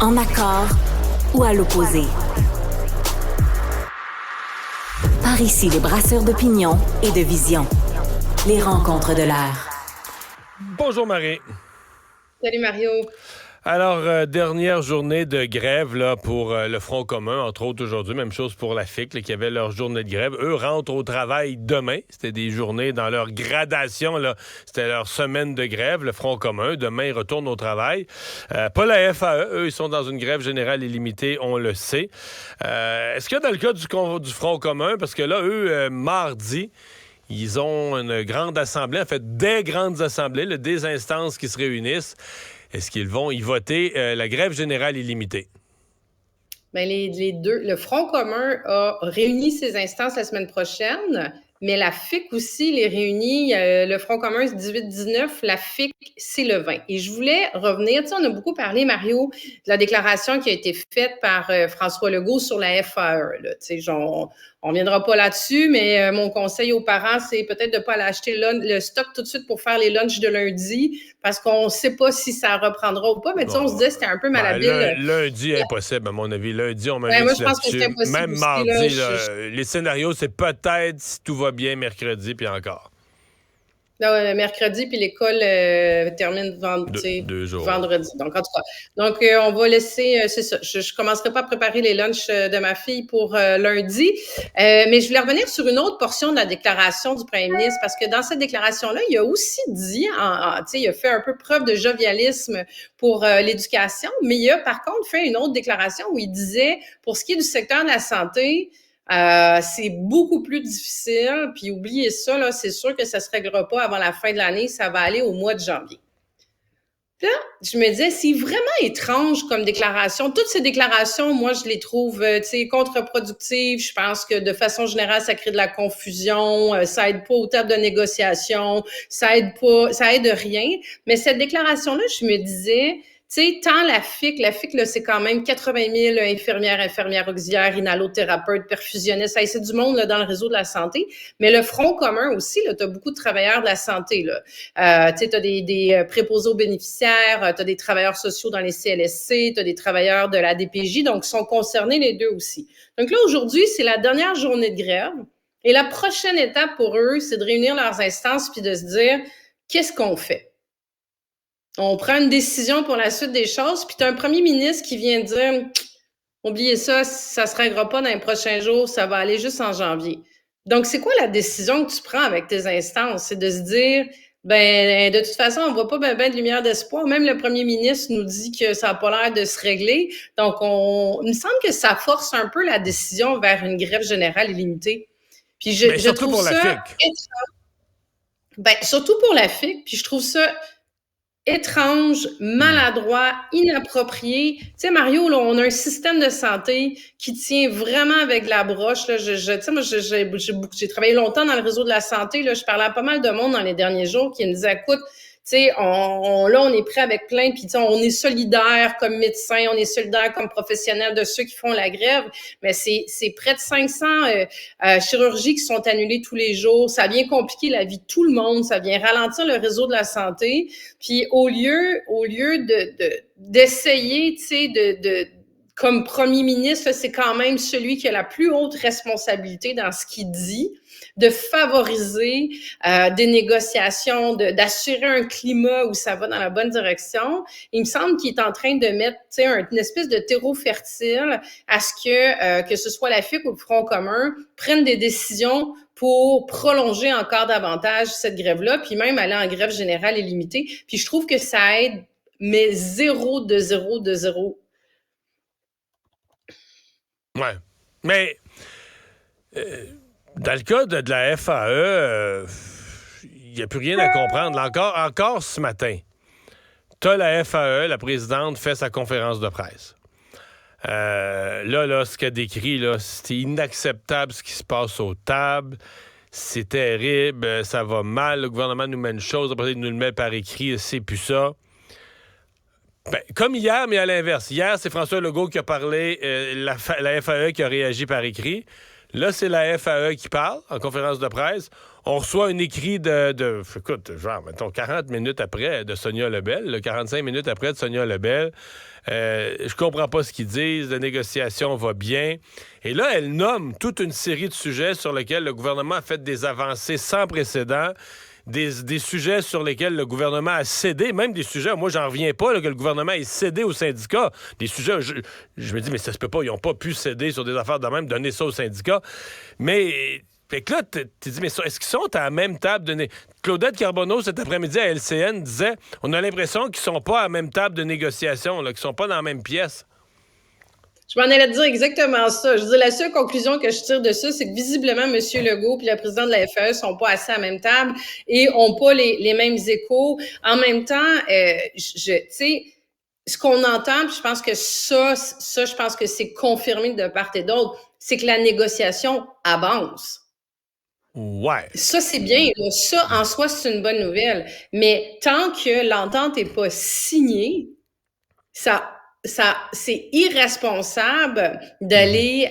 En accord ou à l'opposé. Par ici, les brasseurs d'opinion et de vision. Les rencontres de l'air. Bonjour Marie. Salut Mario. Alors, dernière journée de grève là, pour le Front commun, entre autres aujourd'hui. Même chose pour la FIC, là, qui avait leur journée de grève. Eux rentrent au travail demain. C'était des journées dans leur gradation. Là. C'était leur semaine de grève, le Front commun. Demain, ils retournent au travail. Pas la FAE. Eux, ils sont dans une grève générale illimitée, on le sait. Est-ce que dans le cas du Front commun, parce que là, eux, mardi, ils ont une grande assemblée, en fait, des grandes assemblées, là, des instances qui se réunissent. Est-ce qu'ils vont y voter la grève générale illimitée? Bien, les deux. Le Front commun a réuni ses instances la semaine prochaine, mais la FIC aussi les réunit. Le Front commun, c'est 18-19, la FIC, c'est le 20. Et je voulais revenir, tu sais, on a beaucoup parlé, Mario, de la déclaration qui a été faite par François Legault sur la FAE. Là. Tu sais, on ne viendra pas là-dessus, mais mon conseil aux parents, c'est peut-être de ne pas aller acheter le stock tout de suite pour faire les lunchs de lundi, parce qu'on ne sait pas si ça reprendra ou pas. Mais tu sais, on se disait que c'était un peu malhabile. Lundi, impossible, à mon avis. Lundi, on m'invite moi, je pense que là-dessus. c'est impossible Même aussi, mardi, là, les scénarios, c'est peut-être, si tout va bien, mercredi, puis encore. Non, mercredi, puis l'école termine deux jours. vendredi. Donc, en tout cas. Donc, on va laisser, c'est ça. Je commencerai pas à préparer les lunchs de ma fille pour lundi. Mais je voulais revenir sur une autre portion de la déclaration du premier ministre, parce que dans cette déclaration-là, il a aussi dit, il a fait un peu preuve de jovialisme pour l'éducation, mais il a par contre fait une autre déclaration où il disait, pour ce qui est du secteur de la santé, c'est beaucoup plus difficile, puis oubliez ça, là, c'est sûr que ça se réglera pas avant la fin de l'année, ça va aller au mois de janvier. Puis là, je me disais, c'est vraiment étrange comme déclaration. Toutes ces déclarations, moi, je les trouve, contre-productives. Je pense que de façon générale, ça crée de la confusion, ça aide pas aux tables de négociation, ça aide rien. Mais cette déclaration-là, je me disais, tu sais, tant la FIC, là, c'est quand même 80 000 infirmières auxiliaires, inhalothérapeutes, perfusionnistes. C'est du monde là, dans le réseau de la santé. Mais le Front commun aussi, là, tu as beaucoup de travailleurs de la santé. Là. Tu sais, tu as des préposés aux bénéficiaires, tu as des travailleurs sociaux dans les CLSC, tu as des travailleurs de la DPJ, donc sont concernés les deux aussi. Donc là, aujourd'hui, c'est la dernière journée de grève. Et la prochaine étape pour eux, c'est de réunir leurs instances puis de se dire, qu'est-ce qu'on fait? On prend une décision pour la suite des choses, puis tu as un premier ministre qui vient dire « Oubliez ça, ça se réglera pas dans les prochains jours, ça va aller juste en janvier. » Donc, c'est quoi la décision que tu prends avec tes instances? C'est de se dire « Ben, de toute façon, on voit pas ben de lumière d'espoir. » Même le premier ministre nous dit que ça n'a pas l'air de se régler. Donc, il me semble que ça force un peu la décision vers une grève générale illimitée. Puis je trouve pour ça... la FIC. Ben, surtout pour la FIC, puis je trouve ça étrange, maladroit, inapproprié. Tu sais, Mario, là, on a un système de santé qui tient vraiment avec de la broche. Là. Tu sais, moi, j'ai travaillé longtemps dans le réseau de la santé. Là. Je parlais à pas mal de monde dans les derniers jours qui me disait, écoute, tu sais, on est prêt avec plein, puis on est solidaire comme médecin, on est solidaire comme professionnel de ceux qui font la grève, mais c'est près de 500 chirurgies qui sont annulées tous les jours. Ça vient compliquer la vie de tout le monde, ça vient ralentir le réseau de la santé. Puis au lieu d'essayer, tu sais, comme premier ministre, c'est quand même celui qui a la plus haute responsabilité dans ce qu'il dit, de favoriser des négociations, d'assurer un climat où ça va dans la bonne direction. Il me semble qu'il est en train de mettre, tu sais, une espèce de terreau fertile à ce que ce soit la FIC ou le Front commun prennent des décisions pour prolonger encore davantage cette grève-là, puis même aller en grève générale illimitée. Puis je trouve que ça aide, mais zéro de zéro. Ouais. Mais dans le cas de la FAE, il n'y a plus rien à comprendre. Là, encore ce matin, tu as la FAE, la présidente, fait sa conférence de presse. Là, ce qu'elle décrit, là, c'est inacceptable ce qui se passe aux tables. C'est terrible, ça va mal. Le gouvernement nous met une chose, après il nous le met par écrit, c'est plus ça. Ben, comme hier, mais à l'inverse. Hier, c'est François Legault qui a parlé, la FAE qui a réagi par écrit. Là, c'est la FAE qui parle en conférence de presse. on reçoit un écrit écoute, genre, mettons, 40 minutes après de Sonia Lebel, 45 minutes après de Sonia Lebel. Je comprends pas ce qu'ils disent, la négociation va bien. Et là, elle nomme toute une série de sujets sur lesquels le gouvernement a fait des avancées sans précédent. Des sujets sur lesquels le gouvernement a cédé, même des sujets, moi, j'en reviens pas là, que le gouvernement ait cédé aux syndicats. Des sujets, je me dis, mais ça se peut pas, ils ont pas pu céder sur des affaires de même, donner ça aux syndicats. Mais, fait que là, tu dis, mais est-ce qu'ils sont à la même table de Claudette Carbonneau, cet après-midi à LCN, disait, on a l'impression qu'ils sont pas à la même table de négociation, là, qu'ils sont pas dans la même pièce. Je m'en allais te dire exactement ça. Je veux dire, la seule conclusion que je tire de ça, c'est que visiblement, M. Legault et le président de la FAE sont pas assis à la même table et ont pas les mêmes échos. En même temps, tu sais, ce qu'on entend, puis je pense que ça, je pense que c'est confirmé de part et d'autre, c'est que la négociation avance. Ouais. Ça, c'est bien. Là. Ça, en soi, c'est une bonne nouvelle. Mais tant que l'entente n'est pas signée, c'est irresponsable d'aller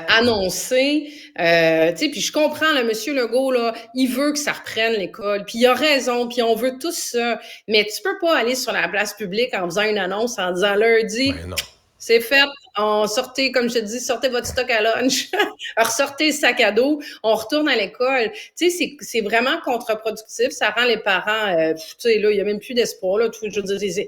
annoncer, tu sais, puis je comprends, là, Monsieur Legault, là, il veut que ça reprenne l'école, puis il a raison, puis on veut tous ça, mais tu peux pas aller sur la place publique en faisant une annonce en disant lundi, Ben non. c'est fait, on sortez, comme je te dis, sortez votre stock à lunch, ressortez le sac à dos, on retourne à l'école. Tu sais, c'est vraiment contre-productif, ça rend les parents, tu sais, là, il y a même plus d'espoir, là, tout, je veux dire,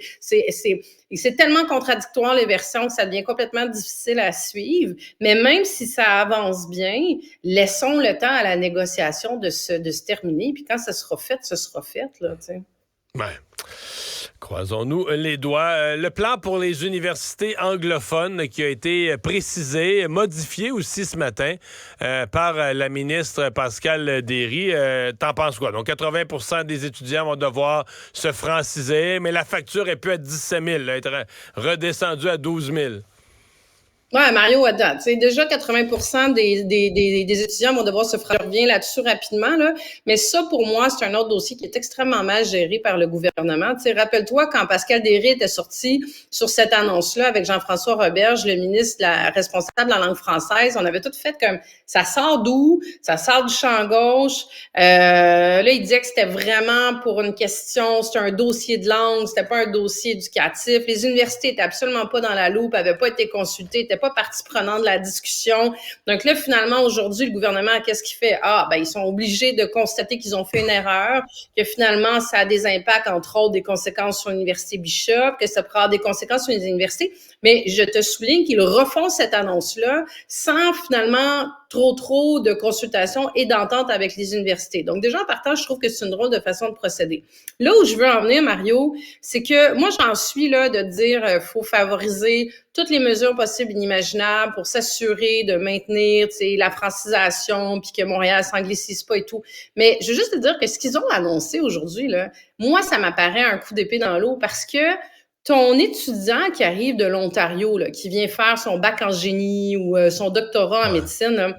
c'est tellement contradictoire, les versions, que ça devient complètement difficile à suivre. Mais même si ça avance bien, laissons le temps à la négociation de se terminer, puis quand ça sera fait, là, tu sais. Ouais. Croisons-nous les doigts. Le plan pour les universités anglophones qui a été précisé, modifié aussi ce matin par la ministre Pascale Derry. T'en penses quoi? Donc, 80% des étudiants vont devoir se franciser, mais la facture est plus à 17 000, là, être redescendue à 12 000. Ouais, Mario, attends, tu sais, déjà 80% des étudiants vont devoir se faire bien là-dessus rapidement, là. Mais ça, pour moi, c'est un autre dossier qui est extrêmement mal géré par le gouvernement. Tu sais, rappelle-toi, quand Pascal Derry était sorti sur cette annonce-là avec Jean-François Roberge, le ministre responsable de la langue française, on avait tout fait comme, ça sort d'où? Ça sort du champ gauche. Là, il disait que c'était vraiment pour une question, c'était un dossier de langue, c'était pas un dossier éducatif. Les universités étaient absolument pas dans la loupe, avaient pas été consultées, étaient pas partie prenante de la discussion. Donc là, finalement, aujourd'hui, le gouvernement, qu'est-ce qu'il fait? Ah, ben, ils sont obligés de constater qu'ils ont fait une erreur, que finalement, ça a des impacts, entre autres, des conséquences sur l'Université Bishop, que ça pourra avoir des conséquences sur les universités. Mais je te souligne qu'ils refont cette annonce-là sans finalement trop de consultation et d'entente avec les universités. Donc, déjà, en partant, je trouve que c'est une drôle de façon de procéder. Là où je veux en venir, Mario, c'est que moi, j'en suis là de dire faut favoriser toutes les mesures possibles et inimaginables pour s'assurer de maintenir, tu sais, la francisation, puis que Montréal s'anglicise pas et tout. Mais je veux juste te dire que ce qu'ils ont annoncé aujourd'hui, là, moi, ça m'apparaît un coup d'épée dans l'eau parce que ton étudiant qui arrive de l'Ontario, là, qui vient faire son bac en génie ou son doctorat en médecine, là,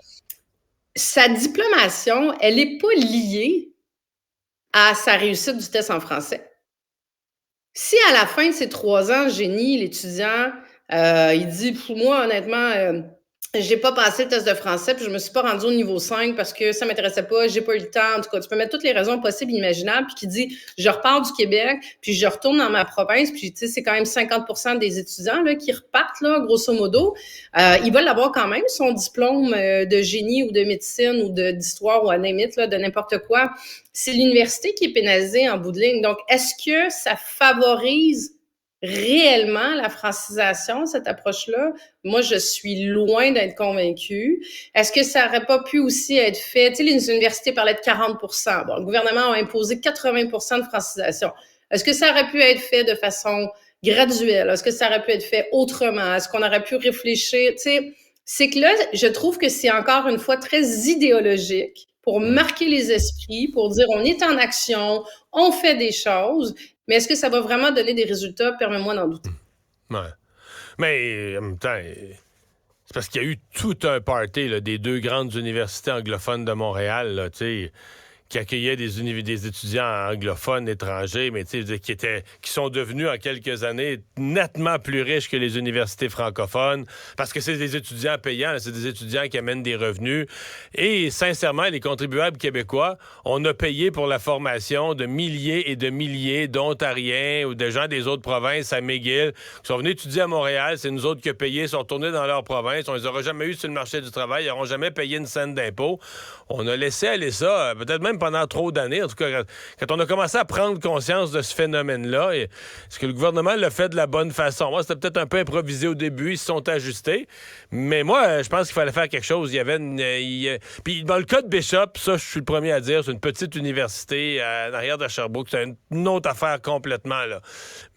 sa diplomation, elle n'est pas liée à sa réussite du test en français. Si à la fin de ces 3 ans, génie, l'étudiant, il dit, pour moi, honnêtement, j'ai pas passé le test de français, puis je me suis pas rendue au niveau 5 parce que ça m'intéressait pas, j'ai pas eu le temps. En tout cas, tu peux mettre toutes les raisons possibles et imaginables, puis qui dit, je repars du Québec, puis je retourne dans ma province, puis tu sais, c'est quand même 50% des étudiants là qui repartent, là, grosso modo. Ils veulent avoir quand même son diplôme de génie ou de médecine ou d'histoire ou à limite, là, de n'importe quoi. C'est l'université qui est pénalisée en bout de ligne. Donc, est-ce que ça favorise réellement la francisation, cette approche-là? Moi, je suis loin d'être convaincue. Est-ce que ça n'aurait pas pu aussi être fait? Tu sais, les universités parlaient de 40%. Bon, le gouvernement a imposé 80% de francisation. Est-ce que ça aurait pu être fait de façon graduelle? Est-ce que ça aurait pu être fait autrement? Est-ce qu'on aurait pu réfléchir? Tu sais, c'est que là, je trouve que c'est encore une fois très idéologique pour marquer les esprits, pour dire on est en action, on fait des choses. Mais est-ce que ça va vraiment donner des résultats? Permets-moi d'en douter. Ouais. Mais en même temps, c'est parce qu'il y a eu tout un party là, des 2 grandes universités anglophones de Montréal, là, tu sais, qui accueillait des étudiants anglophones, étrangers, mais qui sont devenus en quelques années nettement plus riches que les universités francophones, parce que c'est des étudiants payants, c'est des étudiants qui amènent des revenus. Et sincèrement, les contribuables québécois, on a payé pour la formation de milliers et de milliers d'Ontariens ou de gens des autres provinces à McGill, qui sont venus étudier à Montréal. C'est nous autres qui avons payé, sont retournés dans leur province. On les aura jamais eu sur le marché du travail. Ils n'auront jamais payé une scène d'impôt. On a laissé aller ça, peut-être même pendant trop d'années. En tout cas, quand on a commencé à prendre conscience de ce phénomène-là, est-ce que le gouvernement l'a fait de la bonne façon? Moi, c'était peut-être un peu improvisé au début. Ils se sont ajustés. Mais moi, je pense qu'il fallait faire quelque chose. Il y avait Puis dans le cas de Bishop, ça, je suis le premier à dire, c'est une petite université en arrière de Sherbrooke. C'est une autre affaire complètement, là.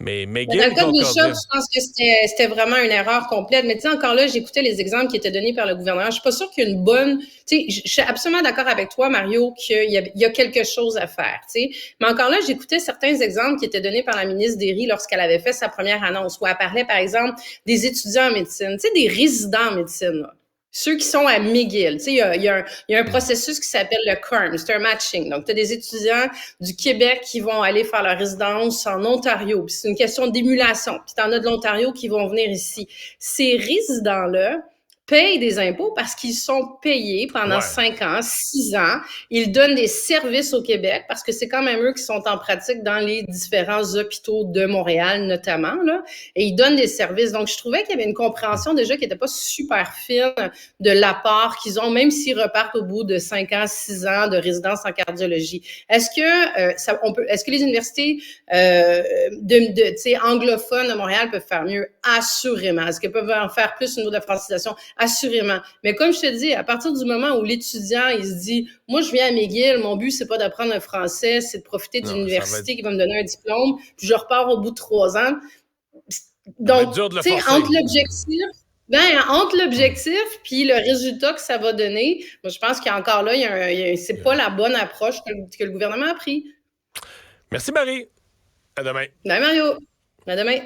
Mais McGill, dans le cas de Bishop, je pense que c'était vraiment une erreur complète. Mais tu sais, encore là, j'écoutais les exemples qui étaient donnés par le gouvernement. Je suis pas sûre qu'il y a une bonne... Tu sais, je suis absolument d'accord avec toi, Mario, qu'il y a quelque chose à faire, tu sais. Mais encore là, j'écoutais certains exemples qui étaient donnés par la ministre Derry lorsqu'elle avait fait sa première annonce, où elle parlait, par exemple, des étudiants en médecine, tu sais, des résidents en médecine, là. Ceux qui sont à McGill, tu sais, il y a un processus qui s'appelle le CARM, c'est un matching. Donc, tu as des étudiants du Québec qui vont aller faire leur résidence en Ontario. Puis c'est une question d'émulation. Puis tu en as de l'Ontario qui vont venir ici. Ces résidents-là payent des impôts parce qu'ils sont payés pendant 5 ans, 6 ans. Ils donnent des services au Québec parce que c'est quand même eux qui sont en pratique dans les différents hôpitaux de Montréal, notamment, là. Et ils donnent des services. Donc, je trouvais qu'il y avait une compréhension déjà qui n'était pas super fine de l'apport qu'ils ont, même s'ils repartent au bout de 5 ans, 6 ans de résidence en cardiologie. Est-ce que les universités anglophones de Montréal peuvent faire mieux? Assurément. Est-ce qu'elles peuvent en faire plus au niveau de la francisation? Assurément. Mais comme je te dis, à partir du moment où l'étudiant, il se dit, moi, je viens à McGill, mon but, c'est pas d'apprendre le français, c'est de profiter d'une université qui va me donner un diplôme, puis je repars au bout de 3 ans. Donc, tu sais, entre l'objectif puis le résultat que ça va donner, moi, je pense qu'encore là, c'est pas la bonne approche que le gouvernement a pris. Merci, Marie. À demain. Bye, Mario. À demain.